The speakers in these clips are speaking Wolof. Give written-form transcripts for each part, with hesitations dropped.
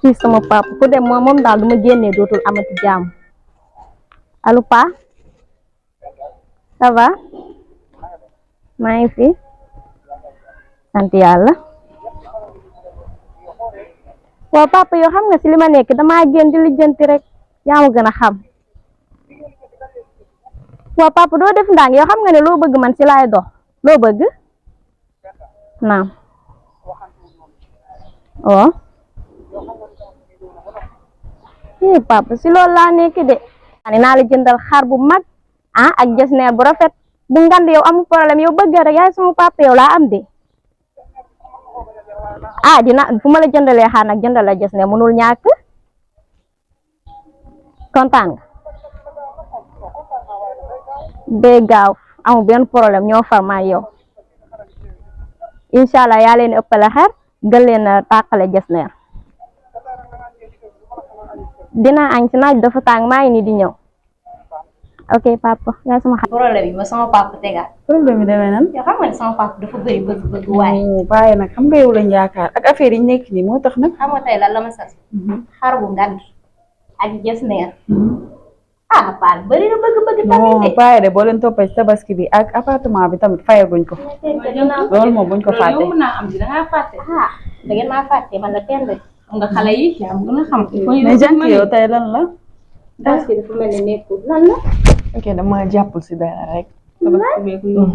kii sama papa ku dem moom daal du ma génnee dootul amati jàmm allo pa ça va maa ngi fi sant yàlla waaw papa yow xam nga si li ma nekk damaa génn di lijjanti rek yaa ma gën a xam waaw papa doo def ndànk yow xam nga ne loo bëgg man si laay dox loo bëgg naam oh papa si loolu laa nekk de naa la jëndal xar bu mag ak jesneer bu rafet bu ngand yow amul problème yow bëgg rek yaay sama papa yow laa am de dina fu ma la jëndalee xar nag jëndal la jesneer mënul ñàkk kontaan nga day gaaw amul benn problème ñoo far maa yow incha allah yaa leen ëppale xar gën leen a tàqale jesneer dinaa añ ci naaj dafa tàng maa ngi nii di ñëw ok papa yaa sama xar problème yi ma sama papa tegaat problème yi demee nan yow xam nga ne sama papa dafa bëri bëgg waaye waaye nag xam nga yow lañ yaakaar ak affaire yi nekk nii moo tax nag xam nga tey lan la ma sas xar bu ngand ak jesneer Paal bëri na bëgg-bëgg tamit de. Paa de boo leen toppee ci tabaski bi ak appartement bi tamit fayaguñ ko. loolu moom buñ ko fàtte. loolu mën naa am da ngaa fàtte. da ngeen maa fàtte man la tend. xam nga xale yi yaa am gën a xam. mais jànk yow tey lan la. tabaski dafa mel ni nekkul lan la. ok dama jàppul si dara rek. tabaski beeku yow.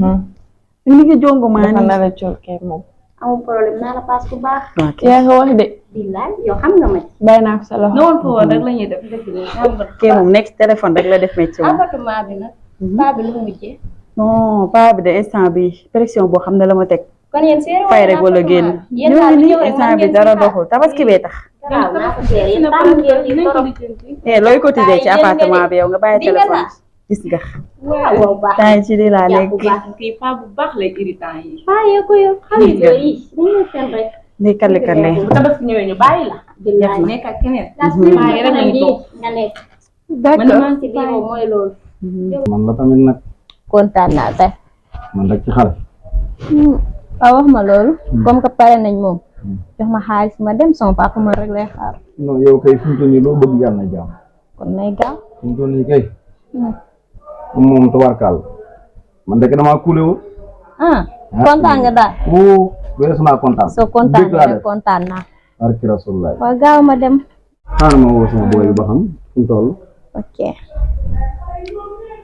li nga jongo maa dafa nii. nar a cookee moom. amul problème naa la paas bu baax. yaa nga wax de. billaay yow xam nga ma ci. bàyyi naa ko sa loxo. ne woon foofu rek la ñuy def dëgg la xam nga. kii moom nekk téléphone rek la def métier moom. appartement bi nag. paa bi lu mu mujjee. non paa bi de instant bi pression boo xam ne la ma teg. kon yéen seere fay rek wala génn. yéen daal nii ñëw rek instant bi dara doxul tabaski bee tax. waaw naa ko seere yéen tàmm ngeen di torop. looy cotiser ci appartement bi yow nga bàyyi téléphone gis nga. waaw baax temps yi ci lii laa jàpp nekk. baax. kii paa bu baax lay irritant yi. paa yee ko yow xale yu bëri yi dañuy fen rek. nii kàlle kàlle. bu tabaski ñëwee ñu bàyyi la. billaay nekk ak keneen. maa ngi rek lañu toog. nga nekk. d'accord ci biir moom mooy loolu. man la tamit nag kontaan naa tey. man rek ci xale. waaw wax ma loolu. comme que pare nañ moom. jox ma xaalis ma dem sama papa ma rek lay xaar. non yow kay fi mu toll nii loo bëgg yàlla na jàmm. kon nay gaaw. fi mu toll nii kay. moom tubaarkaal man de damaa kuule woon. kontaan nga daal. weesu naa kontaan. soo kontaan nga kontaan naa. barki Rasulullah. waaw gaaw ma dem. xaaral ma woo sama booy bi ba xam fu mu toll. ok.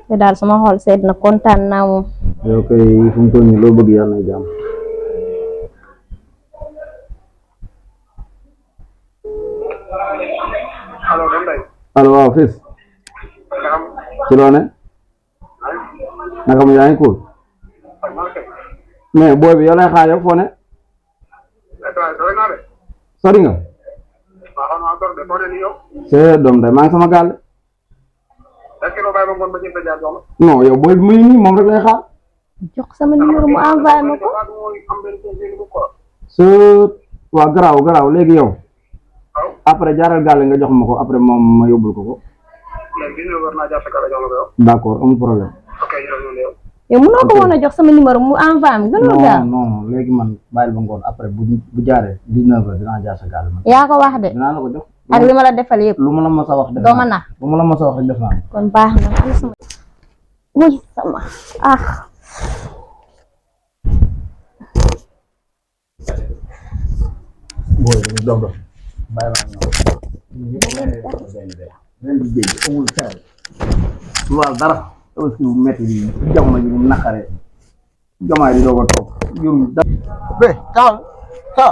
te daal sama xol sedd na kontaan naa moom. yow kay fi mu toll nii loo bëgg yàlla na jàmm. allo waaw fils ci loo ne naka mu yaa ngi cool mais booy bi yow lay xaar yow foo ne sori nga c'est doom day maa ngi sama gaal non yow booy bi muy nii moom rek lay xaar jox sama numéro mu envoyé ma ko. waaw garaaw léegi yow après jaaral gaal nga jox ma ko après moom ma yóbbul ko ko d'accord amul problème yow mënoo ko woon a jox sama numéro mu envoyé ma gënul gaaw. non léegi man bàyyil ba ngoon après bu jaaree 19h dinaa jaar sa gaal man yaa ko wax de. dinaa la ko jox ak li ma la defal yëpp. lu ma la mos a wax def doo ma nax. lu ma la mos a wax rek def naa kon baax na am sama. wuy sama booy doom bàyyi laa ñëw ren di géej amul xeer lu wàll dara tabaski bu metti bi jamono ji mu naqaree jamaay di doog a toog yorum dara bé taxal ça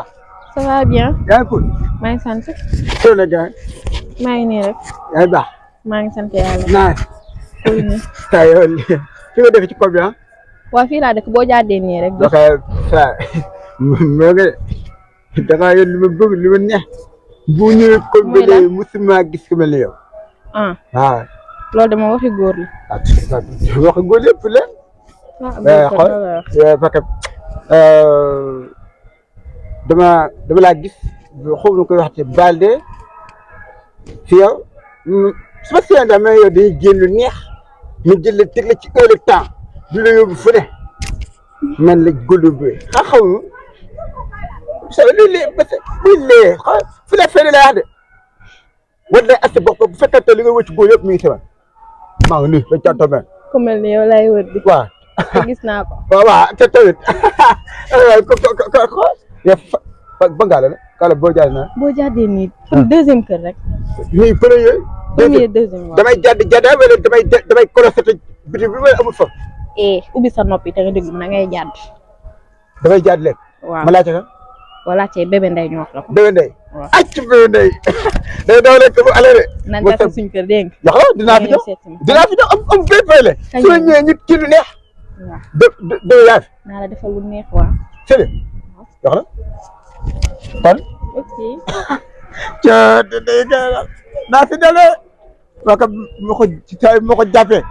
ça va bien. yaa ngi cool maa ngi sant. soo la gaay maa ngi nii rek. yaa ngi baax maa ngi sant yàlla. naaj kuy nii. saa yoo fi nga def ci kob bi ah waa fii laa dëkk boo jàddee nii rek. doxee saa moo nga dangaa yor li ma bëgg li ma neex bu ñëwee kob bi de musuma gis ku mel ni yow waaw loolu dama waxi góor la. wax góor yëpp la xool parce que dama laa gis xaw ma koy wax ci balde fi yow su ma seen daal mais yow dañuy génn lu neex mu jël la teg la ci heure de temps du la yóbbu fu ne man la góorlu bi xaw sa lii buy lee xool fu la fene laa de wala day assez bopp bu fekkente li nga wëcc góor yëpp mi ngi si man maa ngi nii ba jàntoo mel ku mel ni yow lay wër di waaw te gis naa ko waaw te tamit yow ba ngaale la kala boo jaay naa boo jàddee nii pour deuxième kër rek ñuy premier deuxième waaw damay jàdd wala damay colosté biti bi may amul fa ubbi sa noppi te nga déglu na ngay jàdd damay jàdd lekk waaw ma laajte kan wala cee bébé ndey ñu wax la ko bébé ndey waaw acc bébé ndey day daw lekk bu ale de nan def suñ kër dégg nga yow dinaa fi ñëw am béy fay le su la ñëwee nit ci lu neex waaw dë yaa fi naa la defal lu neex waaw sële yox la kon ok ca day naa fi dalee waa ka ma ko jàppee